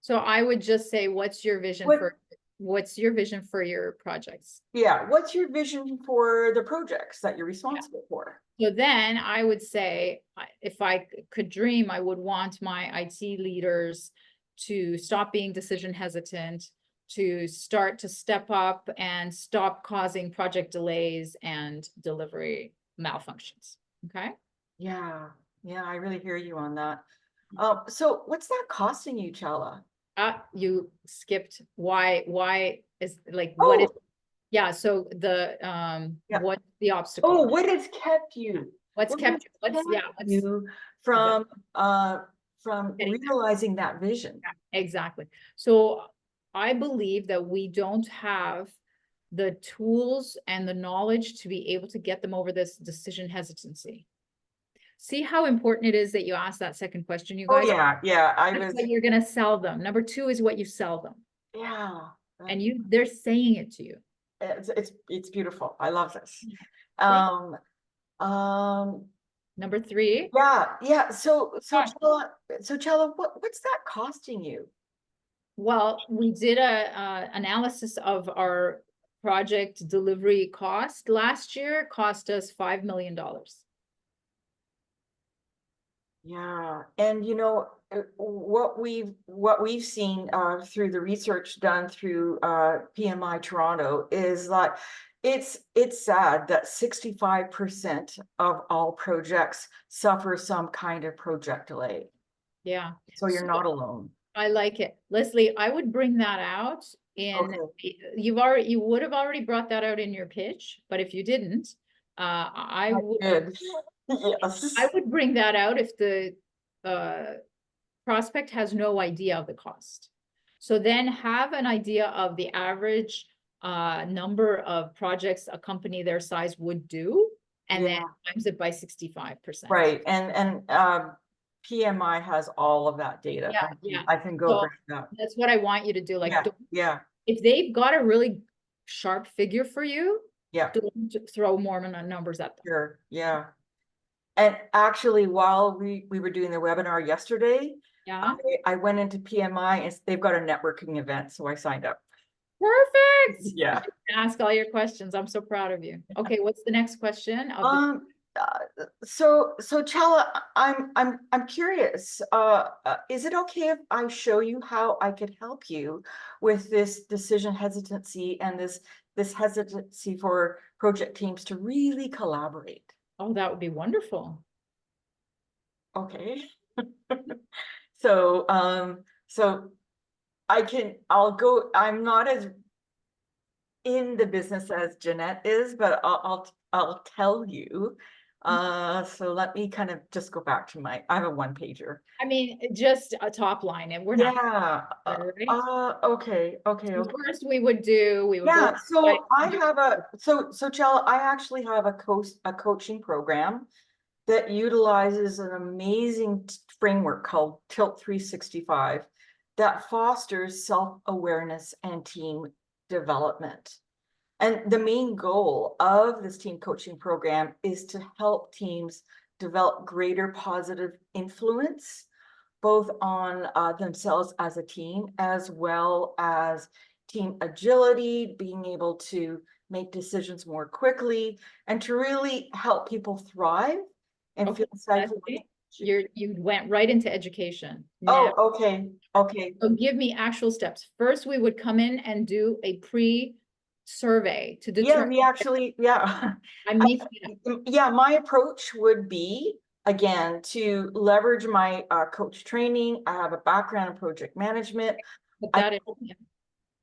Speaker 1: So I would just say, what's your vision
Speaker 3: What-
Speaker 1: what's your vision for your projects?
Speaker 3: Yeah, what's your vision for the projects that you're responsible for?
Speaker 1: So then I would say, if I could dream, I would want my IT leaders to stop being decision hesitant, to start to step up and stop causing project delays and delivery malfunctions. Okay?
Speaker 3: Yeah, I really hear you on that. So what's that costing you, Chala?
Speaker 1: You skipped why is like, what is,
Speaker 3: Oh,
Speaker 1: yeah, so the,
Speaker 3: Yeah.
Speaker 1: what's the obstacle?
Speaker 3: oh, what has kept you?
Speaker 1: What's
Speaker 3: What
Speaker 1: kept,
Speaker 3: has
Speaker 1: what's, yeah,
Speaker 3: kept
Speaker 1: what's,
Speaker 3: you from
Speaker 1: Getting there.
Speaker 3: realizing that vision?
Speaker 1: exactly. So I believe that we don't have the tools and the knowledge to be able to get them over this decision hesitancy. See how important it is that you ask that second question, you
Speaker 3: Oh,
Speaker 1: guys?
Speaker 3: yeah, I
Speaker 1: That's
Speaker 3: was,
Speaker 1: what you're gonna sell them. Number 2 is what you sell them.
Speaker 3: yeah.
Speaker 1: And they're saying it to you.
Speaker 3: It's beautiful. I love this.
Speaker 1: Great.
Speaker 3: Um,
Speaker 1: Number 3,
Speaker 3: yeah. So
Speaker 1: Yeah.
Speaker 3: Chella, what's that costing you?
Speaker 1: well, we did a analysis of our project delivery cost last year, cost us $5 million.
Speaker 3: Yeah, and what we've seen through the research done through PMI Toronto is that it's sad that 65% of all projects suffer some kind of project delay.
Speaker 1: Yeah.
Speaker 3: So you're
Speaker 1: So-
Speaker 3: not alone.
Speaker 1: I like it. Leslie, I would bring that out in,
Speaker 3: Okay.
Speaker 1: you would have already brought that out in your pitch, but if you didn't, I would,
Speaker 3: Good. Yes.
Speaker 1: I would bring that out if the prospect has no idea of the cost. So then have an idea of the average number of projects a company their size would do, and then times it by 65%.
Speaker 3: Right, and PMI has all of that data.
Speaker 1: Yeah.
Speaker 3: I can go
Speaker 1: So
Speaker 3: grab that.
Speaker 1: that's what I want you to do. Like,
Speaker 3: Yeah,
Speaker 1: if they've got a really sharp figure for you,
Speaker 3: yeah,
Speaker 1: don't throw Mormon numbers at them.
Speaker 3: sure, yeah. And actually, while we were doing the webinar yesterday,
Speaker 1: Yeah,
Speaker 3: I went into PMI and they've got a networking event, so I signed up.
Speaker 1: perfect.
Speaker 3: Yeah.
Speaker 1: Ask all your questions. I'm so proud of you. Okay, what's the next question? Of the-
Speaker 3: So Chella, I'm curious. Is it okay if I show you how I could help you with this decision hesitancy and this hesitancy for project teams to really collaborate?
Speaker 1: Oh, that would be wonderful.
Speaker 3: Okay. So I'm not as in the business as Jeanette is, but I'll tell you. So let me kind of just go back to I have a 1-pager.
Speaker 1: I mean, just a top line, and we're not.
Speaker 3: Yeah.
Speaker 1: Right?
Speaker 3: Okay.
Speaker 1: So first we would go.
Speaker 3: Yeah, so I have so Chella, I actually have a coaching program that utilizes an amazing framework called Tilt 365 that fosters self-awareness and team development. And the main goal of this team coaching program is to help teams develop greater positive influence, both on themselves as a team, as well as team agility, being able to make decisions more quickly, and to really help people thrive and
Speaker 1: Okay,
Speaker 3: feel safe.
Speaker 1: you went right into education. Now,
Speaker 3: Oh, okay.
Speaker 1: so give me actual steps. First, we would come in and do a pre-survey to
Speaker 3: Yeah,
Speaker 1: determine.
Speaker 3: we actually, yeah.
Speaker 1: I'm making it up.
Speaker 3: Yeah, my approach would be, again, to leverage my coach training. I have a background in project management.
Speaker 1: Put
Speaker 3: I-
Speaker 1: that in.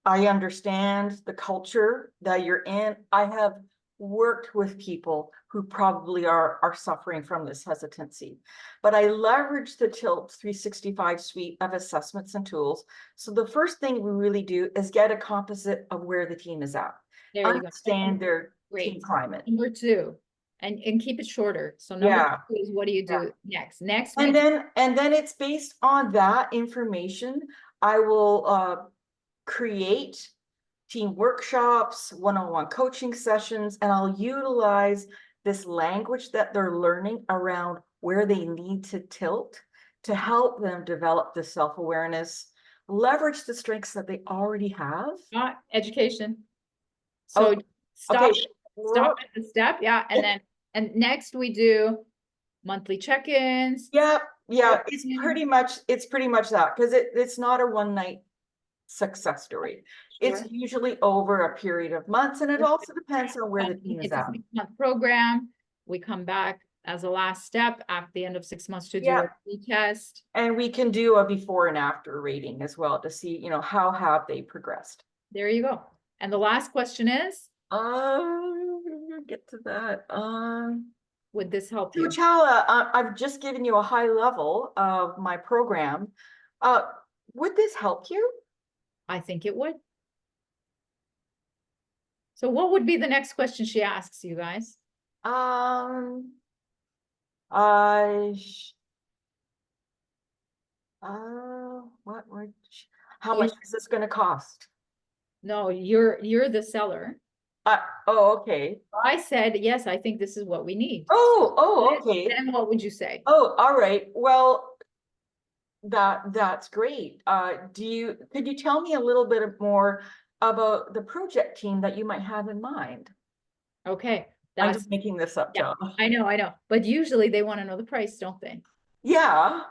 Speaker 3: I understand the culture that you're in. I have worked with people who probably are suffering from this hesitancy, but I leverage the Tilt 365 suite of assessments and tools. So the first thing we really do is get a composite of where the team is at.
Speaker 1: There you go.
Speaker 3: Understand their team
Speaker 1: Great.
Speaker 3: climate.
Speaker 1: Number two, and keep it shorter. So number
Speaker 3: Yeah.
Speaker 1: two is what do you do next? Next,
Speaker 3: And then it's based on that information, I will create team workshops, one-on-one coaching sessions, and I'll utilize this language that they're learning around where they need to tilt to help them develop the self-awareness, leverage the strengths that they already have.
Speaker 1: not education. So
Speaker 3: Okay.
Speaker 1: stop,
Speaker 3: Okay.
Speaker 1: stop at the step, yeah, and then, and next we do monthly check-ins.
Speaker 3: Yeah, it's
Speaker 1: Okay.
Speaker 3: pretty much that, because it's not a one night success story. It's
Speaker 1: Sure.
Speaker 3: usually over a period of months, and it also depends on where the team is
Speaker 1: It's a
Speaker 3: at.
Speaker 1: 6-month program. We come back as a last step at the end of 6 months to do
Speaker 3: Yeah.
Speaker 1: a retest.
Speaker 3: And we can do a before and after rating as well to see, how have they progressed.
Speaker 1: There you go. And the last question is,
Speaker 3: Get to that.
Speaker 1: would this help
Speaker 3: So
Speaker 1: you?
Speaker 3: Chala, I've just given you a high level of my program. Would this help you?
Speaker 1: I think it would. So what would be the next question she asks you guys?
Speaker 3: How much is this gonna cost?
Speaker 1: No, you're the seller.
Speaker 3: Oh, okay.
Speaker 1: I said, yes, I think this is what we need.
Speaker 3: Oh, okay.
Speaker 1: Then what would you say?
Speaker 3: Oh, all right. Well, that's great. Could you tell me a little bit more about the project team that you might have in mind?
Speaker 1: Okay,
Speaker 3: I'm
Speaker 1: that's,
Speaker 3: just making this up,
Speaker 1: yeah,
Speaker 3: John.
Speaker 1: I know, but usually they want to know the price, don't they?
Speaker 3: Yeah.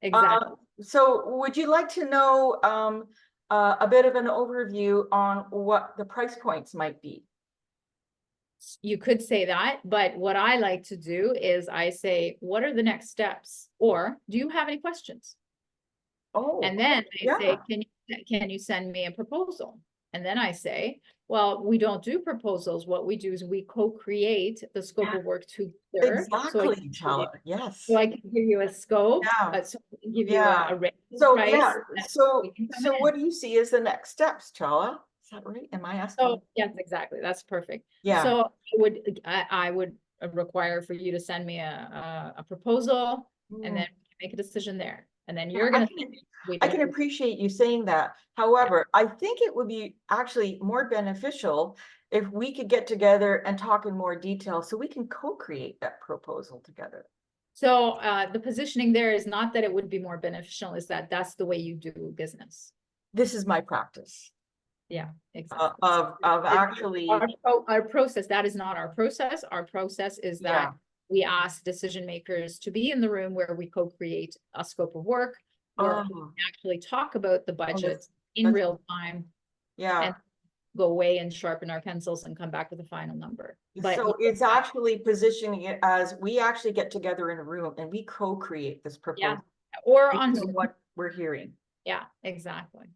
Speaker 1: Exactly.
Speaker 3: So would you like to know a bit of an overview on what the price points might be?
Speaker 1: You could say that, but what I like to do is I say, what are the next steps? Or do you have any questions?
Speaker 3: Oh,
Speaker 1: And then I say,
Speaker 3: yeah.
Speaker 1: can you send me a proposal? And then I say, well, we don't do proposals. What we do is we co-create the scope of work together.
Speaker 3: Exactly, Chala. Yes.
Speaker 1: So I can give you a scope,
Speaker 3: Yeah.
Speaker 1: so I can give you
Speaker 3: Yeah.
Speaker 1: a rate
Speaker 3: So
Speaker 1: price.
Speaker 3: yeah,
Speaker 1: and
Speaker 3: so
Speaker 1: we can come
Speaker 3: so
Speaker 1: in.
Speaker 3: what do you see as the next steps, Chala? Is that right? Am I asking?
Speaker 1: So, yes, exactly. That's perfect.
Speaker 3: Yeah.
Speaker 1: So I would require for you to send me a proposal and then make a decision there. And then you're gonna.
Speaker 3: I can appreciate you saying that. However, I think it would be actually more beneficial if we could get together and talk in more detail so we can co-create that proposal together.
Speaker 1: So the positioning there is not that it would be more beneficial, is that that's the way you do business.
Speaker 3: This is my practice
Speaker 1: Yeah, exactly.
Speaker 3: of actually.
Speaker 1: Our process, that is not our process. Our process is that we ask decision makers to be in the room where we co-create a scope of work, where we actually talk about the budget in real time.
Speaker 3: Yeah.
Speaker 1: And go away and sharpen our pencils and come back with a final number. But
Speaker 3: So it's actually positioning it as we actually get together in a room and we co-create this proposal.
Speaker 1: yeah, or on
Speaker 3: what we're hearing.
Speaker 1: Yeah, exactly.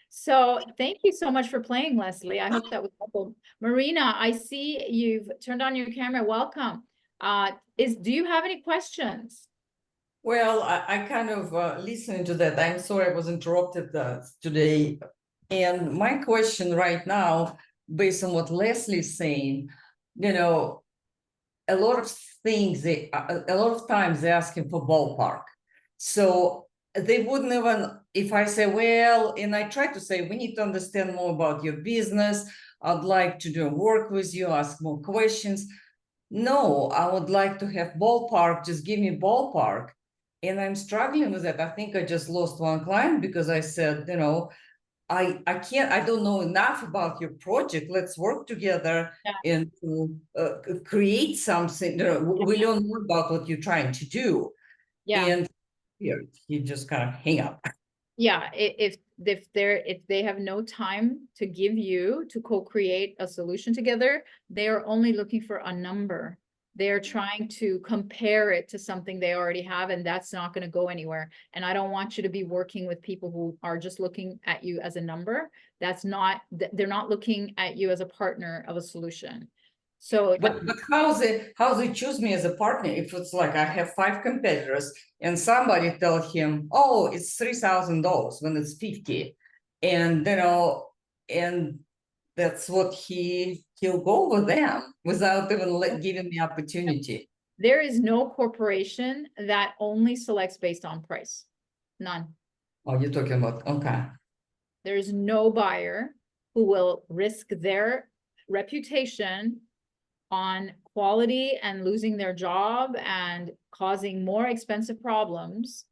Speaker 1: So thank you so much for playing, Leslie. I hope that was helpful. Marina, I see you've turned on your camera. Welcome. Do you have any questions?
Speaker 4: Well, I kind of listening to that. I'm sorry I was interrupted today. And my question right now, based on what Leslie's saying, a lot of things, a lot of times they're asking for ballpark. So they wouldn't even, if I say, well, and I try to say, we need to understand more about your business. I'd like to do work with you, ask more questions. No, I would like to have ballpark, just give me ballpark. And I'm struggling with that. I think I just lost one client because I said, you know, I can't, I don't know enough about your project. Let's work together and create something. You know, we learn more about what you're trying to do.
Speaker 1: Yeah.
Speaker 4: And here, you just kind of hang up.
Speaker 1: Yeah, if they have no time to give you to co-create a solution together, they are only looking for a number. They are trying to compare it to something they already have, and that's not going to go anywhere. And I don't want you to be working with people who are just looking at you as a number. That's not, they're not looking at you as a partner of a solution. So
Speaker 4: But how they choose me as a partner if it's like I have 5 competitors and somebody tell him, oh, it's $3,000 when it's 50, and you know, and that's what he'll go with them without even giving me opportunity.
Speaker 1: there is no corporation that only selects based on price. None.
Speaker 4: Oh, you're talking about, okay.
Speaker 1: There's no buyer who will risk their reputation on quality and losing their job and causing more expensive problems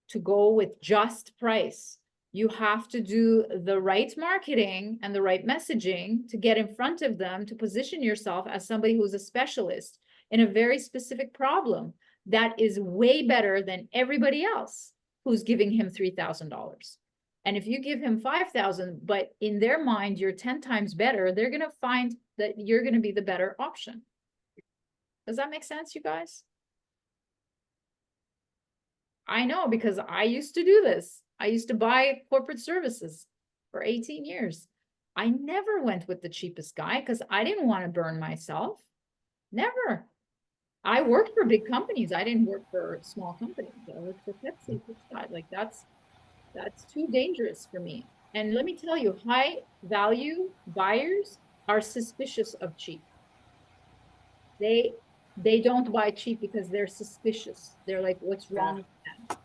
Speaker 1: to go with just price. You have to do the right marketing and the right messaging to get in front of them, to position yourself as somebody who's a specialist in a very specific problem that is way better than everybody else who's giving him $3,000. And if you give him 5,000, but in their mind, you're 10 times better, they're going to find that you're going to be the better option. Does that make sense, you guys? I know, because I used to do this. I used to buy corporate services for 18 years. I never went with the cheapest guy because I didn't want to burn myself. Never. I worked for big companies. I didn't work for small companies. I worked for Pepsi. Like that's too dangerous for me. And let me tell you, high value buyers are suspicious of cheap. They don't buy cheap because they're suspicious. They're like, what's wrong with that?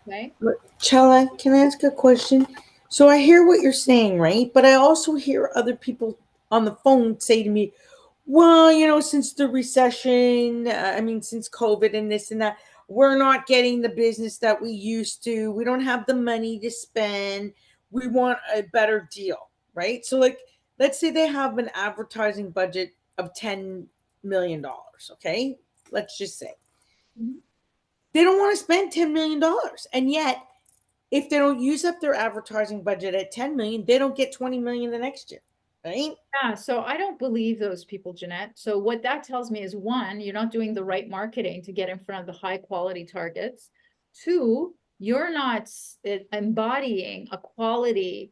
Speaker 1: Okay.
Speaker 2: Chella, can I ask a question? So I hear what you're saying, right? But I also hear other people on the phone say to me, well, you know, since the recession, since COVID and this and that, we're not getting the business that we used to. We don't have the money to spend. We want a better deal, right? So, like, let's say they have an advertising budget of $10 million, okay? Let's just say.
Speaker 1: Mhm.
Speaker 2: They don't want to spend $10 million. And yet, if they don't use up their advertising budget at 10 million, they don't get 20 million the next year, right?
Speaker 1: Yeah, so I don't believe those people, Jeanette. So what that tells me is, one, you're not doing the right marketing to get in front of the high quality targets. Two, you're not embodying a quality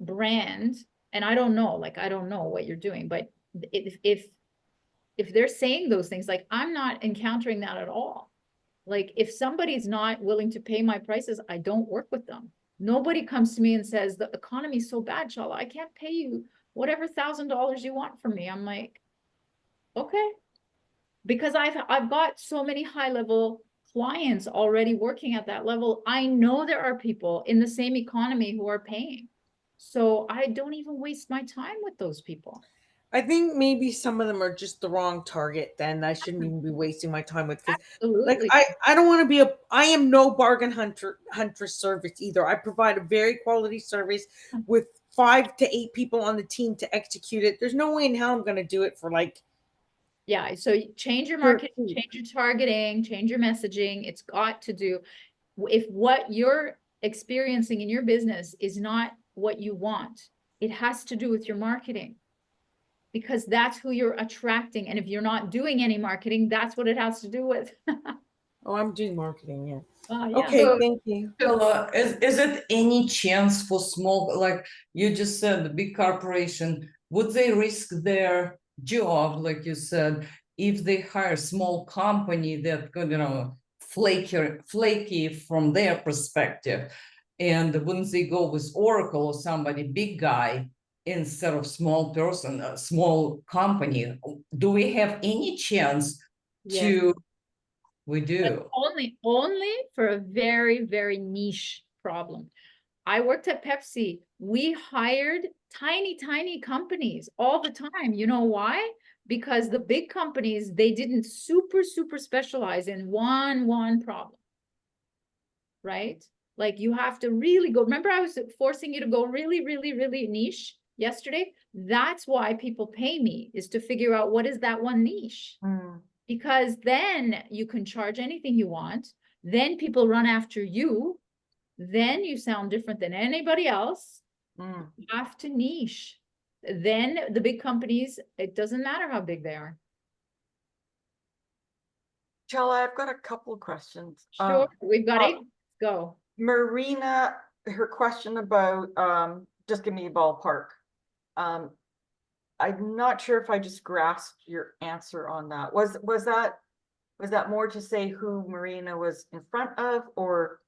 Speaker 1: brand. And I don't know, like, I don't know what you're doing, but if they're saying those things, like, I'm not encountering that at all. Like, if somebody's not willing to pay my prices, I don't work with them. Nobody comes to me and says, the economy is so bad, Chala, I can't pay you whatever $1,000 you want from me. I'm like, okay. Because I've got so many high level clients already working at that level. I know there are people in the same economy who are paying. So I don't even waste my time with those people.
Speaker 2: I think maybe some of them are just the wrong target. Then I shouldn't even be wasting my time with. Like,
Speaker 1: Absolutely.
Speaker 2: I don't want to be I am no bargain huntress service either. I provide a very quality service with 5 to 8 people on the team to execute it. There's no way in hell I'm going to do it for like.
Speaker 1: Yeah, so change your marketing, change your targeting, change your messaging. It's got to do, if what you're experiencing in your business is not what you want, it has to do with your marketing, because that's who you're attracting. And if you're not doing any marketing, that's what it has to do with.
Speaker 2: Oh, I'm doing marketing, yeah.
Speaker 1: Yeah.
Speaker 2: Okay,
Speaker 4: So,
Speaker 2: thank you.
Speaker 4: Is it any chance for small, like you just said, the big corporation, would they risk their job, like you said, if they hire a small company that could, you know, flaky from their perspective? And wouldn't they go with Oracle or somebody big guy instead of small person, a small company, do we have any chance
Speaker 1: Yes.
Speaker 4: to? We
Speaker 1: But
Speaker 4: do.
Speaker 1: only for a very, very niche problem. I worked at Pepsi. We hired tiny companies all the time. You know why? Because the big companies, they didn't super specialize in one problem. Right? Like you have to really go. Remember, I was forcing you to go really niche yesterday. That's why people pay me, is to figure out what is that one niche.
Speaker 3: Mm,
Speaker 1: Because then you can charge anything you want. Then people run after you. Then you sound different than anybody else.
Speaker 3: mm.
Speaker 1: You have to niche. Then the big companies, it doesn't matter how big they are.
Speaker 3: Chella, I've got a couple of questions.
Speaker 1: Sure, we've got
Speaker 3: uh,
Speaker 1: 8. Go.
Speaker 3: Marina, her question about, just give me a ballpark. I'm not sure if I just grasped your answer on that. Was that more to say who Marina was in front of, or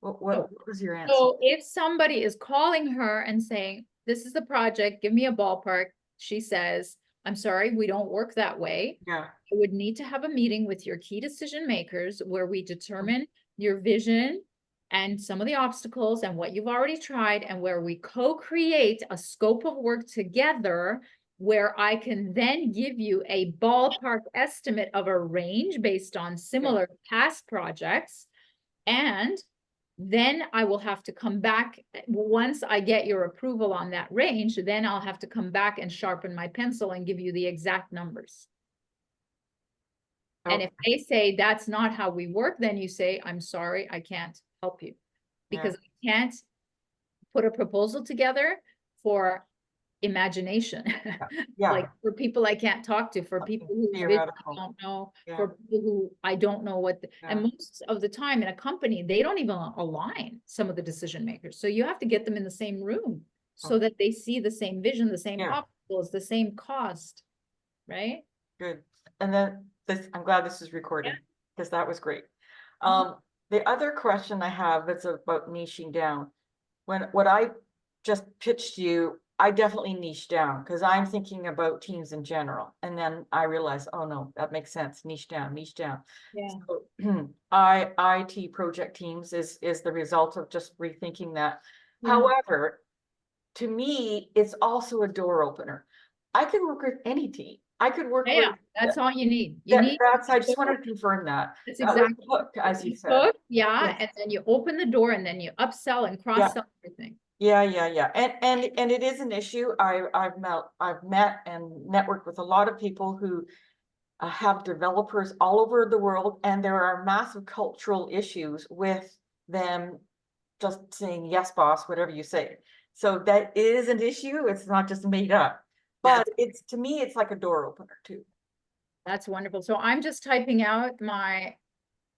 Speaker 3: what was your answer?
Speaker 1: So if somebody is calling her and saying, this is the project, give me a ballpark, she says, I'm sorry, we don't work that way.
Speaker 3: Yeah,
Speaker 1: You would need to have a meeting with your key decision makers where we determine your vision and some of the obstacles and what you've already tried, and where we co-create a scope of work together, where I can then give you a ballpark estimate of a range based on similar past projects. And then I will have to come back, once I get your approval on that range, then I'll have to come back and sharpen my pencil and give you the exact numbers. And if they say that's not how we work, then you say, I'm sorry, I can't help you. Because I can't put a proposal together for imagination.
Speaker 3: yeah,
Speaker 1: Like for people I can't talk to, for people who I
Speaker 3: theoretical.
Speaker 1: don't know,
Speaker 3: Yeah.
Speaker 1: for people who I don't know what, and
Speaker 3: Yeah.
Speaker 1: most of the time in a company, they don't even align some of the decision makers. So you have to get them in the same room so that they see the same vision, the same
Speaker 3: Yeah.
Speaker 1: obstacles, the same cost, right?
Speaker 3: Good. And then this, I'm glad this is recorded, because that was great.
Speaker 1: Mhm.
Speaker 3: The other question I have is about niching down. What I just pitched you, I definitely niche down, because I'm thinking about teams in general. And then I realized, oh no, that makes sense. Niche down, niche down.
Speaker 1: Yeah.
Speaker 3: So, IT project teams is the result of just rethinking that.
Speaker 1: Yeah.
Speaker 3: However, to me, it's also a door opener. I could work with any team. I could work
Speaker 1: Yeah,
Speaker 3: with,
Speaker 1: that's all you need. You need.
Speaker 3: I just wanted to confirm that.
Speaker 1: That's
Speaker 3: That was
Speaker 1: exactly.
Speaker 3: the hook, as you said.
Speaker 1: Hook, yeah,
Speaker 3: Yes.
Speaker 1: and then you open the door and then you upsell and cross-sell everything.
Speaker 3: Yeah. And it is an issue. I've met and networked with a lot of people who have developers all over the world, and there are massive cultural issues with them just saying, yes, boss, whatever you say. So that is an issue. It's not just made up, but it's, to me, it's like a door opener too.
Speaker 1: That's wonderful. So I'm just typing out my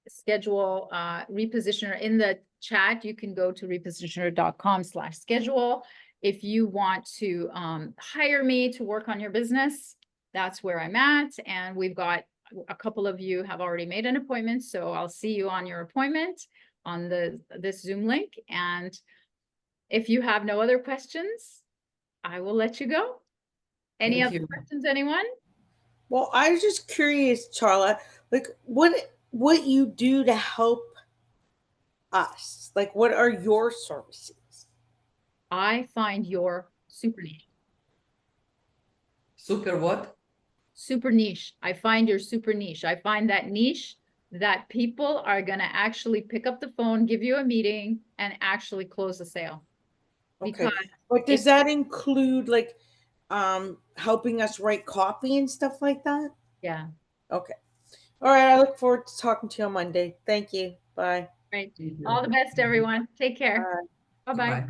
Speaker 1: schedule repositioner in the chat. You can go to repositioner.com/schedule. If you want to hire me to work on your business, that's where I'm at. And we've got a couple of you have already made an appointment. So I'll see you on your appointment on this Zoom link. And if you have no other questions, I will let you go. Any
Speaker 4: Thank
Speaker 1: other
Speaker 4: you.
Speaker 1: questions, anyone?
Speaker 2: Well, I was just curious, Charla, like what you do to help us? Like, what are your services?
Speaker 1: I find your super niche.
Speaker 4: Super what?
Speaker 1: Super niche. I find your super niche. I find that niche that people are going to actually pick up the phone, give you a meeting, and actually close the sale.
Speaker 2: Okay.
Speaker 1: Because
Speaker 2: But does that include like helping us write copy and stuff like that?
Speaker 1: yeah,
Speaker 2: Okay. All right. I look forward to talking to you on Monday. Thank you. Bye.
Speaker 1: right. All the best, everyone. Take care.
Speaker 2: Bye.
Speaker 1: Bye-bye.
Speaker 4: Bye.